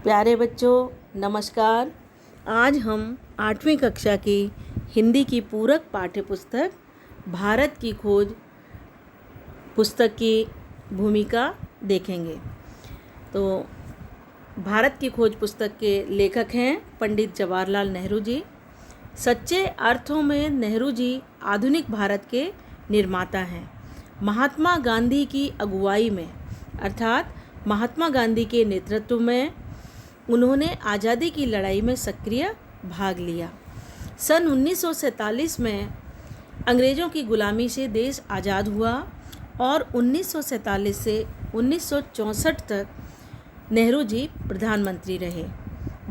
प्यारे बच्चों नमस्कार। आज हम 8वीं कक्षा की हिंदी की पूरक पाठ्य पुस्तक भारत की खोज पुस्तक की भूमिका देखेंगे। तो भारत की खोज पुस्तक के लेखक हैं पंडित जवाहरलाल नेहरू जी। सच्चे अर्थों में नेहरू जी आधुनिक भारत के निर्माता हैं। महात्मा गांधी की अगुवाई में अर्थात महात्मा गांधी के नेतृत्व में उन्होंने आज़ादी की लड़ाई में सक्रिय भाग लिया। सन 1947 में अंग्रेज़ों की गुलामी से देश आज़ाद हुआ और 1947 से 1964 तक नेहरू जी प्रधानमंत्री रहे।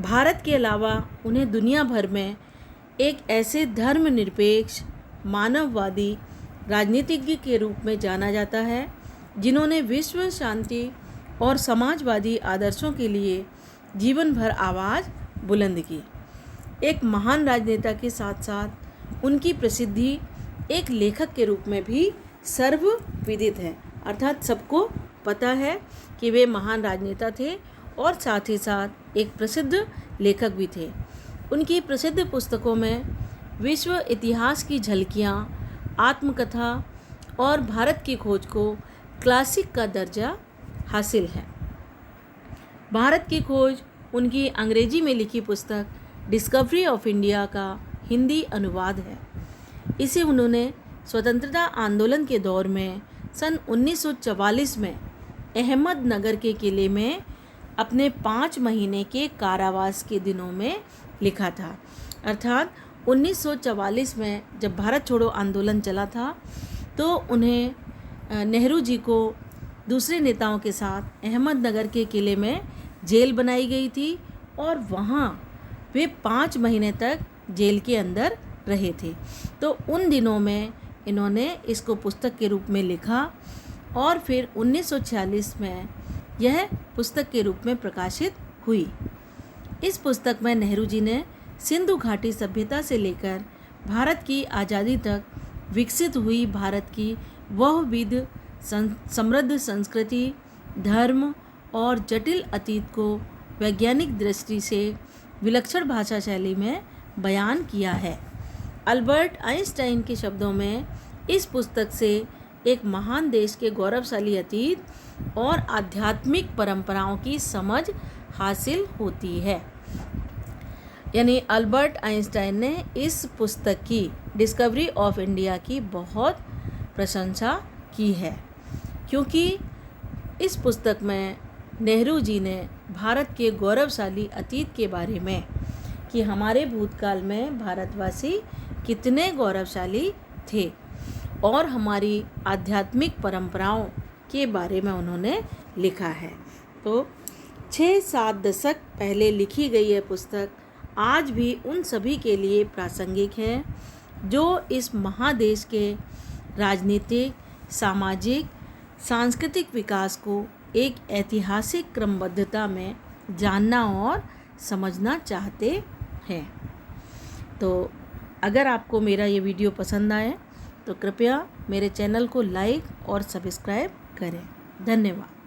भारत के अलावा उन्हें दुनिया भर में एक ऐसे धर्मनिरपेक्ष मानववादी राजनीतिज्ञ के रूप में जाना जाता है जिन्होंने विश्व शांति और समाजवादी आदर्शों के लिए जीवन भर आवाज़ बुलंद की। एक महान राजनेता के साथ साथ उनकी प्रसिद्धि एक लेखक के रूप में भी सर्वविदित है, अर्थात सबको पता है कि वे महान राजनेता थे और साथ ही साथ एक प्रसिद्ध लेखक भी थे। उनकी प्रसिद्ध पुस्तकों में विश्व इतिहास की झलकियाँ, आत्मकथा और भारत की खोज को क्लासिक का दर्जा हासिल है। भारत की खोज उनकी अंग्रेजी में लिखी पुस्तक डिस्कवरी ऑफ इंडिया का हिंदी अनुवाद है। इसे उन्होंने स्वतंत्रता आंदोलन के दौर में सन 1944 में अहमदनगर के किले में अपने 5 महीने के कारावास के दिनों में लिखा था। अर्थात 1944 में जब भारत छोड़ो आंदोलन चला था तो उन्हें नेहरू जी को दूसरे नेताओं के साथ अहमदनगर के किले में जेल बनाई गई थी और वहाँ वे 5 महीने तक जेल के अंदर रहे थे। तो उन दिनों में इन्होंने इसको पुस्तक के रूप में लिखा और फिर 1946 में यह पुस्तक के रूप में प्रकाशित हुई। इस पुस्तक में नेहरू जी ने सिंधु घाटी सभ्यता से लेकर भारत की आज़ादी तक विकसित हुई भारत की बहुविध समृद्ध संस्कृति, धर्म और जटिल अतीत को वैज्ञानिक दृष्टि से विलक्षण भाषा शैली में बयान किया है। अल्बर्ट आइंस्टाइन के शब्दों में इस पुस्तक से एक महान देश के गौरवशाली अतीत और आध्यात्मिक परंपराओं की समझ हासिल होती है। यानी अल्बर्ट आइंस्टाइन ने इस पुस्तक की डिस्कवरी ऑफ इंडिया की बहुत प्रशंसा की है, क्योंकि इस पुस्तक में नेहरू जी ने भारत के गौरवशाली अतीत के बारे में कि हमारे भूतकाल में भारतवासी कितने गौरवशाली थे और हमारी आध्यात्मिक परंपराओं के बारे में उन्होंने लिखा है। तो 6-7 दशक पहले लिखी गई यह पुस्तक आज भी उन सभी के लिए प्रासंगिक है जो इस महादेश के राजनीतिक, सामाजिक, सांस्कृतिक विकास को एक ऐतिहासिक क्रमबद्धता में जानना और समझना चाहते हैं। तो अगर आपको मेरा ये वीडियो पसंद आए तो कृपया मेरे चैनल को लाइक और सब्सक्राइब करें। धन्यवाद।